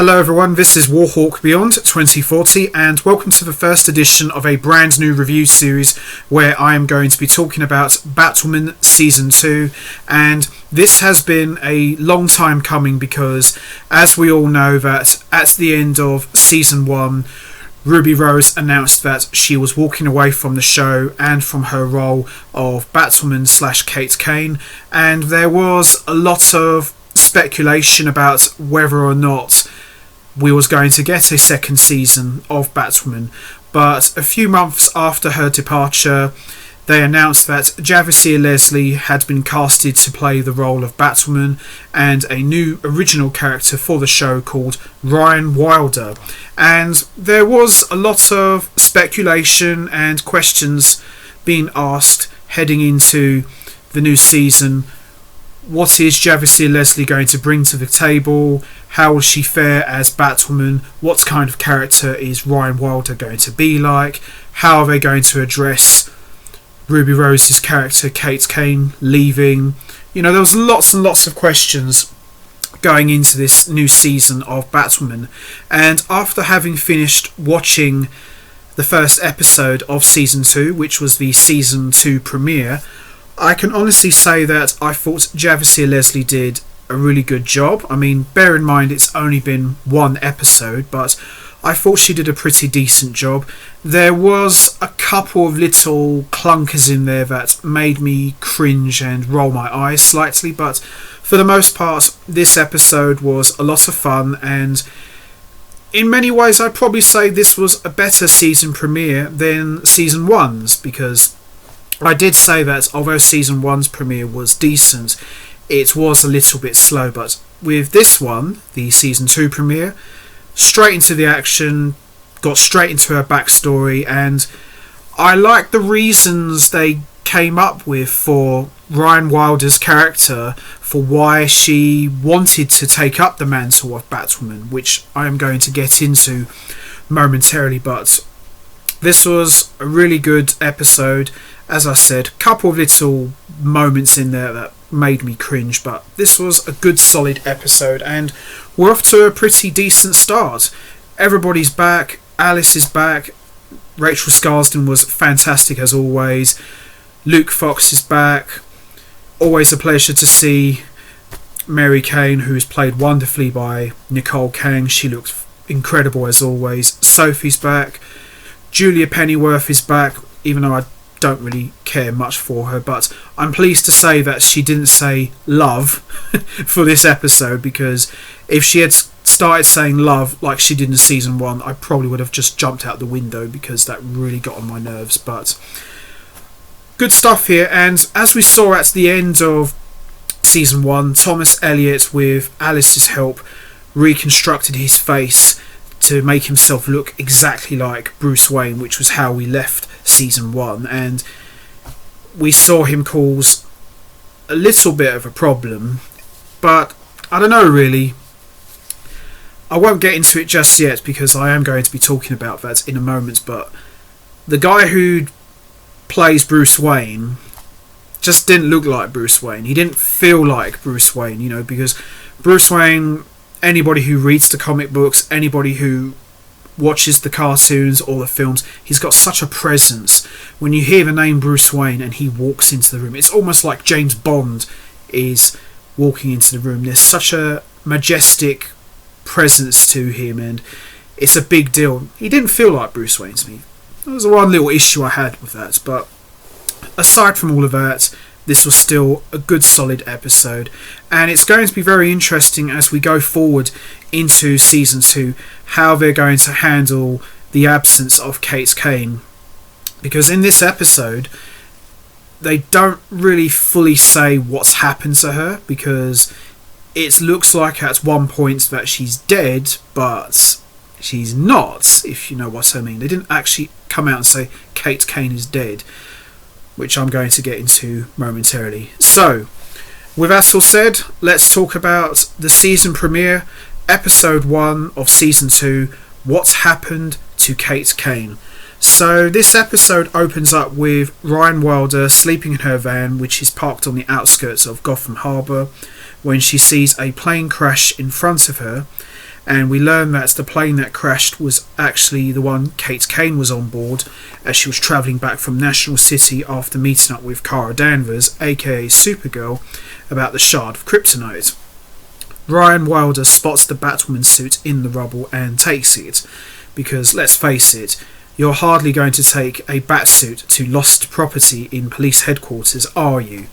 Hello everyone, this is Warhawk Beyond 2040 and welcome to the first edition of a brand new review series where I am going to be talking about Batwoman Season 2, and this has been a long time coming because as we all know that at the end of Season 1 Ruby Rose announced that she was walking away from the show and from her role of Batwoman / Kate Kane, and there was a lot of speculation about whether or not we was going to get a second season of Batwoman. But a few months after her departure, they announced that Javicia Leslie had been casted to play the role of Batwoman, and a new original character for the show called Ryan Wilder. And there was a lot of speculation and questions being asked heading into the new season. What is Javicia Leslie going to bring to the table? How will she fare as Batwoman? What kind of character is Ryan Wilder going to be like? How are they going to address Ruby Rose's character Kate Kane leaving? You know, there was lots and lots of questions going into this new season of Batwoman. And after having finished watching the first episode of Season 2, which was the Season 2 premiere, I can honestly say that I thought Javicia Leslie did a really good job. I mean, bear in mind it's only been one episode, but I thought she did a pretty decent job. There was a couple of little clunkers in there that made me cringe and roll my eyes slightly, but for the most part this episode was a lot of fun, and in many ways I'd probably say this was a better season premiere than Season 1's, because I did say that although Season 1's premiere was decent, it was a little bit slow, but with this one, the Season 2 premiere, straight into the action, got straight into her backstory, and I like the reasons they came up with for Ryan Wilder's character, for why she wanted to take up the mantle of Batwoman, which I am going to get into momentarily. But this was a really good episode. As I said, a couple of little moments in there that made me cringe, but this was a good solid episode, and we're off to a pretty decent start. Everybody's back, Alice is back, Rachel Scarsden was fantastic as always, Luke Fox is back, always a pleasure to see Mary Kane, who's played wonderfully by Nicole Kang. She looked incredible as always. Sophie's back, Julia Pennyworth is back, even though I don't really care much for her, but I'm pleased to say that she didn't say love for this episode, because if she had started saying love like she did in Season 1, I probably would have just jumped out the window, because that really got on my nerves. But good stuff here, and as we saw at the end of Season 1, Thomas Elliott, with Alice's help, reconstructed his face to make himself look exactly like Bruce Wayne, which was how we left Season 1, and we saw him cause a little bit of a problem, but I don't know really. I won't get into it just yet because I am going to be talking about that in a moment, but the guy who plays Bruce Wayne just didn't look like Bruce Wayne. He didn't feel like Bruce Wayne, you know, because Bruce Wayne, anybody who reads the comic books, anybody who watches the cartoons or the films, he's got such a presence. When you hear the name Bruce Wayne and he walks into the room, it's almost like James Bond is walking into the room. There's such a majestic presence to him, and it's a big deal. He didn't feel like Bruce Wayne to me. There was one little issue I had with that, but aside from all of that, this was still a good solid episode, and it's going to be very interesting as we go forward into Season 2 how they're going to handle the absence of Kate Kane, because in this episode they don't really fully say what's happened to her, because it looks like at one point that she's dead, but she's not, if you know what I mean. They didn't actually come out and say Kate Kane is dead, which I'm going to get into momentarily. So, with that all said, let's talk about the season premiere, Episode 1 of Season 2, What's Happened to Kate Kane. So this episode opens up with Ryan Wilder sleeping in her van, which is parked on the outskirts of Gotham Harbour, when she sees a plane crash in front of her, and we learn that the plane that crashed was actually the one Kate Kane was on board as she was travelling back from National City after meeting up with Kara Danvers, aka Supergirl, about the shard of kryptonite. Ryan Wilder spots the Batwoman suit in the rubble and takes it, because let's face it, you're hardly going to take a Batsuit to lost property in police headquarters, are you?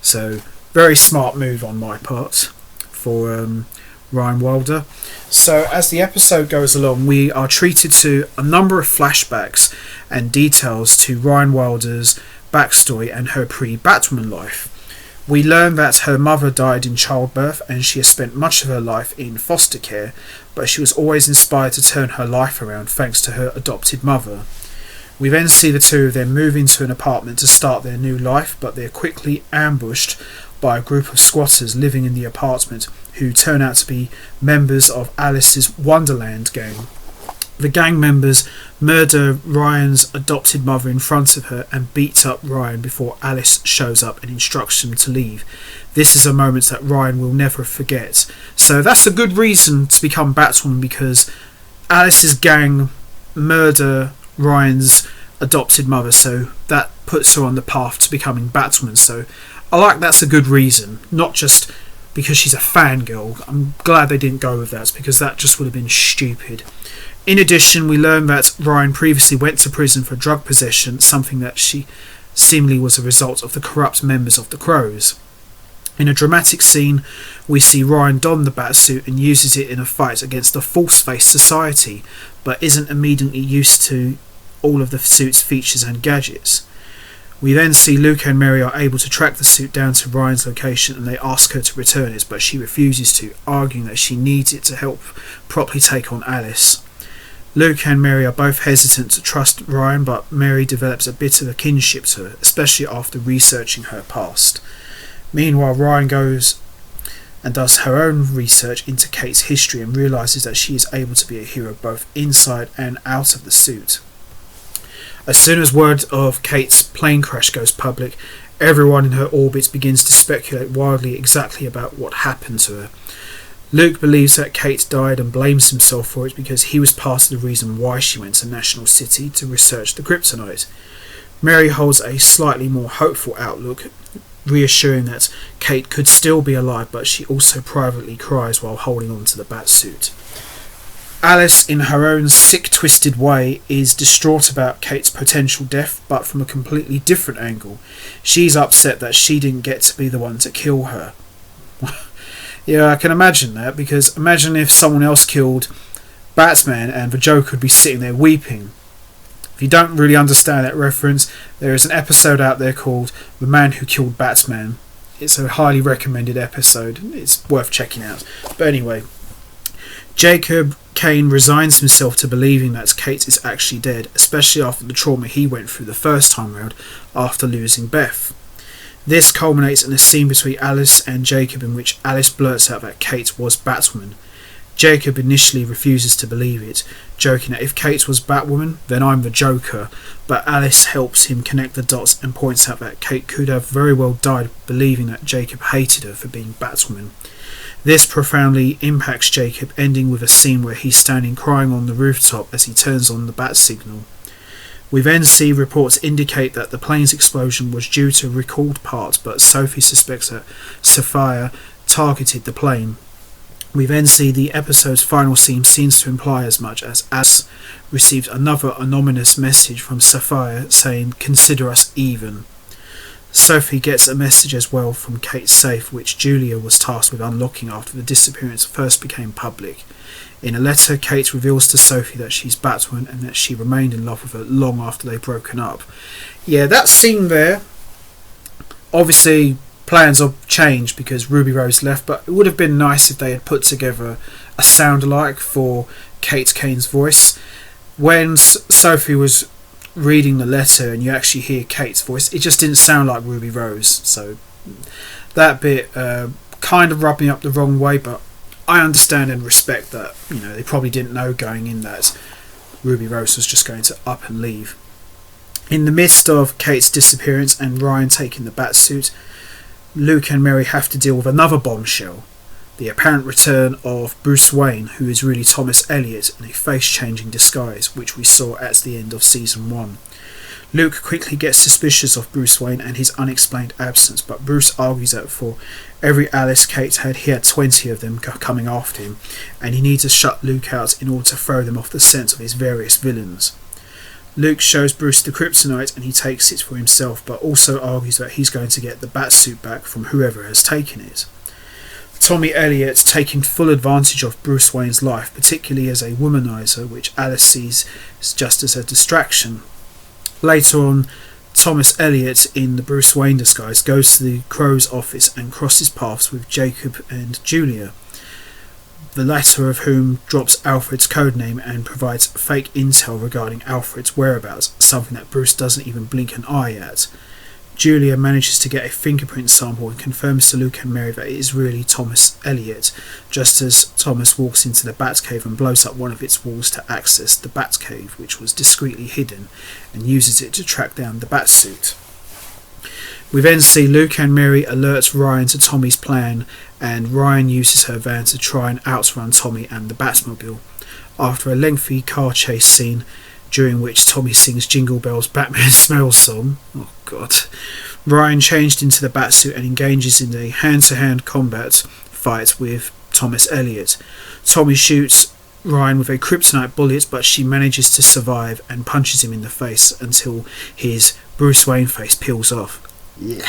So, very smart move on my part for Ryan Wilder. So as the episode goes along, we are treated to a number of flashbacks and details to Ryan Wilder's backstory and her pre-Batwoman life. We learn that her mother died in childbirth and she has spent much of her life in foster care, but she was always inspired to turn her life around thanks to her adopted mother. We then see the two of them move into an apartment to start their new life, but they're quickly ambushed by a group of squatters living in the apartment who turn out to be members of Alice's Wonderland gang. The gang members murder Ryan's adopted mother in front of her and beat up Ryan before Alice shows up and instructs them to leave. This is a moment that Ryan will never forget. So that's a good reason to become Batwoman, because Alice's gang murder Ryan's adopted mother, so that puts her on the path to becoming Batwoman. So I like that's a good reason, not just because she's a fangirl. I'm glad they didn't go with that, because that just would have been stupid. In addition, we learn that Ryan previously went to prison for drug possession, something that she seemingly was a result of the corrupt members of the Crows. In a dramatic scene, we see Ryan don the Batsuit and uses it in a fight against a false-faced society, but isn't immediately used to all of the suit's features and gadgets. We then see Luca and Mary are able to track the suit down to Ryan's location, and they ask her to return it, but she refuses to, arguing that she needs it to help properly take on Alice. Luca and Mary are both hesitant to trust Ryan, but Mary develops a bit of a kinship to her, especially after researching her past. Meanwhile, Ryan goes and does her own research into Kate's history and realises that she is able to be a hero both inside and out of the suit. As soon as word of Kate's plane crash goes public, everyone in her orbit begins to speculate wildly exactly about what happened to her. Luke believes that Kate died and blames himself for it because he was part of the reason why she went to National City to research the kryptonite. Mary holds a slightly more hopeful outlook, reassuring that Kate could still be alive, but she also privately cries while holding on to the Batsuit. Alice, in her own sick, twisted way, is distraught about Kate's potential death, but from a completely different angle. She's upset that she didn't get to be the one to kill her. Yeah, I can imagine that, because imagine if someone else killed Batman and the Joker would be sitting there weeping. If you don't really understand that reference, there is an episode out there called The Man Who Killed Batman. It's a highly recommended episode. It's worth checking out. But anyway, Jacob Kane resigns himself to believing that Kate is actually dead, especially after the trauma he went through the first time round after losing Beth. This culminates in a scene between Alice and Jacob in which Alice blurts out that Kate was Batwoman. Jacob initially refuses to believe it, joking that if Kate was Batwoman, then I'm the Joker, but Alice helps him connect the dots and points out that Kate could have very well died believing that Jacob hated her for being Batwoman. This profoundly impacts Jacob, ending with a scene where he's standing crying on the rooftop as he turns on the bat signal. We then see reports indicate that the plane's explosion was due to recalled parts, but Sophie suspects that Sapphire targeted the plane. We then see the episode's final scene seems to imply as much, as Alice received another anonymous message from Sapphire saying, "Consider us even." Sophie gets a message as well from Kate's safe, which Julia was tasked with unlocking after the disappearance first became public. In a letter, Kate reveals to Sophie that she's Batwoman and that she remained in love with her long after they'd broken up. Yeah, that scene there, obviously plans have changed because Ruby Rose left, but it would have been nice if they had put together a sound-alike for Kate Kane's voice. When Sophie was reading the letter and you actually hear Kate's voice, it just didn't sound like Ruby Rose, so that bit kind of rubbed me up the wrong way, but I understand and respect that, you know, they probably didn't know going in that Ruby Rose was just going to up and leave. In the midst of Kate's disappearance and Ryan taking the Batsuit, Luke and Mary have to deal with another bombshell. the apparent return of Bruce Wayne, who is really Thomas Elliot in a face-changing disguise, which we saw at the end of Season 1. Luke quickly gets suspicious of Bruce Wayne and his unexplained absence, but Bruce argues that for every Alice Kate had, he had 20 of them coming after him, and he needs to shut Luke out in order to throw them off the scent of his various villains. Luke shows Bruce the kryptonite and he takes it for himself, but also argues that he's going to get the Batsuit back from whoever has taken it. Tommy Elliot taking full advantage of Bruce Wayne's life, particularly as a womanizer, which Alice sees just as a distraction. Later on, Thomas Elliot, in the Bruce Wayne disguise, goes to the Crow's office and crosses paths with Jacob and Julia, the latter of whom drops Alfred's codename and provides fake intel regarding Alfred's whereabouts, something that Bruce doesn't even blink an eye at. Julia manages to get a fingerprint sample and confirms to Luke and Mary that it is really Thomas Elliot, just as Thomas walks into the Batcave and blows up one of its walls to access the Batcave, which was discreetly hidden, and uses it to track down the Batsuit. We then see Luke and Mary alert Ryan to Tommy's plan, and Ryan uses her van to try and outrun Tommy and the Batmobile. After a lengthy car chase scene, during which Tommy sings Jingle Bells Batman Smell song, oh god, Ryan changed into the Batsuit and engages in a hand-to-hand combat fight with Thomas Elliot. Tommy shoots Ryan with a kryptonite bullet, but she manages to survive and punches him in the face until his Bruce Wayne face peels off. Yeah.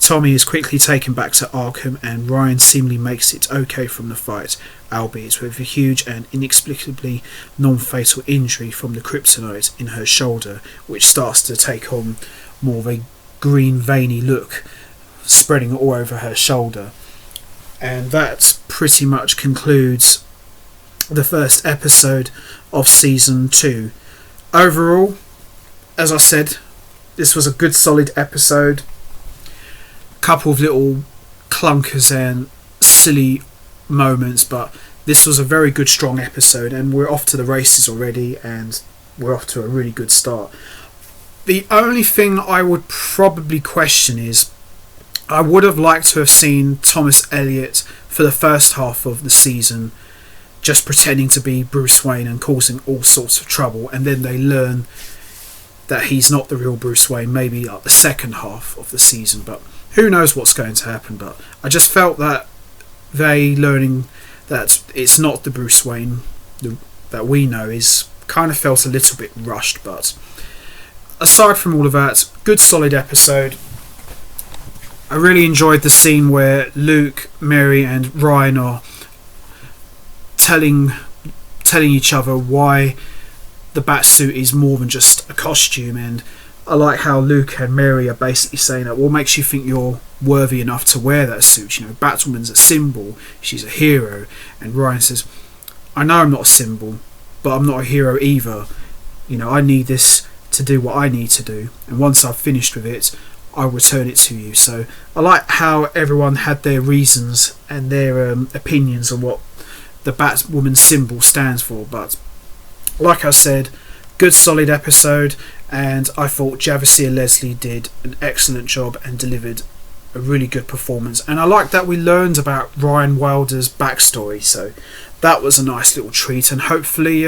Tommy is quickly taken back to Arkham, and Ryan seemingly makes it okay from the fight, albeit with a huge and inexplicably non-fatal injury from the kryptonite in her shoulder, which starts to take on more of a green veiny look, spreading all over her shoulder. And that pretty much concludes the first episode of Season 2. Overall, as I said, this was a good solid episode. Couple of little clunkers and silly moments, but this was a very good, strong episode, and we're off to the races already, and we're off to a really good start. The only thing I would probably question is, I would have liked to have seen Thomas Elliot for the first half of the season just pretending to be Bruce Wayne and causing all sorts of trouble, and then they learn that he's not the real Bruce Wayne, maybe like the second half of the season, but who knows what's going to happen. But I just felt that they learning that it's not the Bruce Wayne that we know is kind of felt a little bit rushed. But aside from all of that, good solid episode. I really enjoyed the scene where Luke, Mary and Ryan are telling each other why the Batsuit is more than just a costume, and I like how Luke and Mary are basically saying that what makes you think you're worthy enough to wear that suit? You know, Batwoman's a symbol, she's a hero. And Ryan says, I know I'm not a symbol, but I'm not a hero either. You know, I need this to do what I need to do, and once I've finished with it, I'll return it to you. So I like how everyone had their reasons and their opinions on what the Batwoman symbol stands for. But like I said, good solid episode, and I thought Javicia Leslie did an excellent job and delivered a really good performance. And I like that we learned about Ryan Wilder's backstory, so that was a nice little treat, and hopefully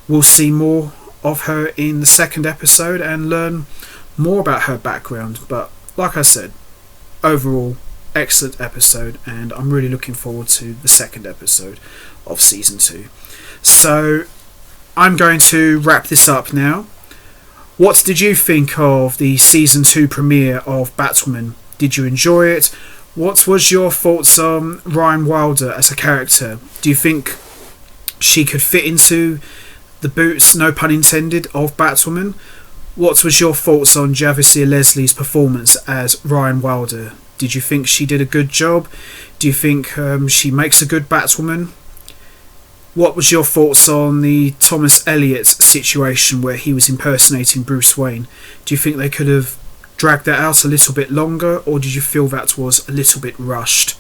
we'll see more of her in the second episode and learn more about her background. But like I said, overall excellent episode, and I'm really looking forward to the second episode of Season 2. So I'm going to wrap this up now. What did you think of the Season 2 premiere of Batwoman? Did you enjoy it? What was your thoughts on Ryan Wilder as a character? Do you think she could fit into the boots, no pun intended, of Batwoman? What was your thoughts on Javicia Leslie's performance as Ryan Wilder? Did you think she did a good job? Do you think she makes a good Batwoman? What was your thoughts on the Thomas Elliot situation where he was impersonating Bruce Wayne? Do you think they could have dragged that out a little bit longer, or did you feel that was a little bit rushed?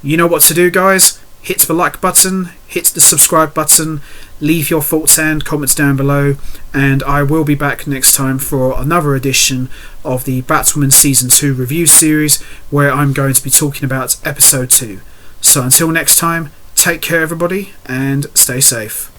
You know what to do, guys. Hit the like button, hit the subscribe button, leave your thoughts and comments down below, and I will be back next time for another edition of the Batwoman Season 2 review series, where I'm going to be talking about Episode 2. So until next time, take care everybody and stay safe.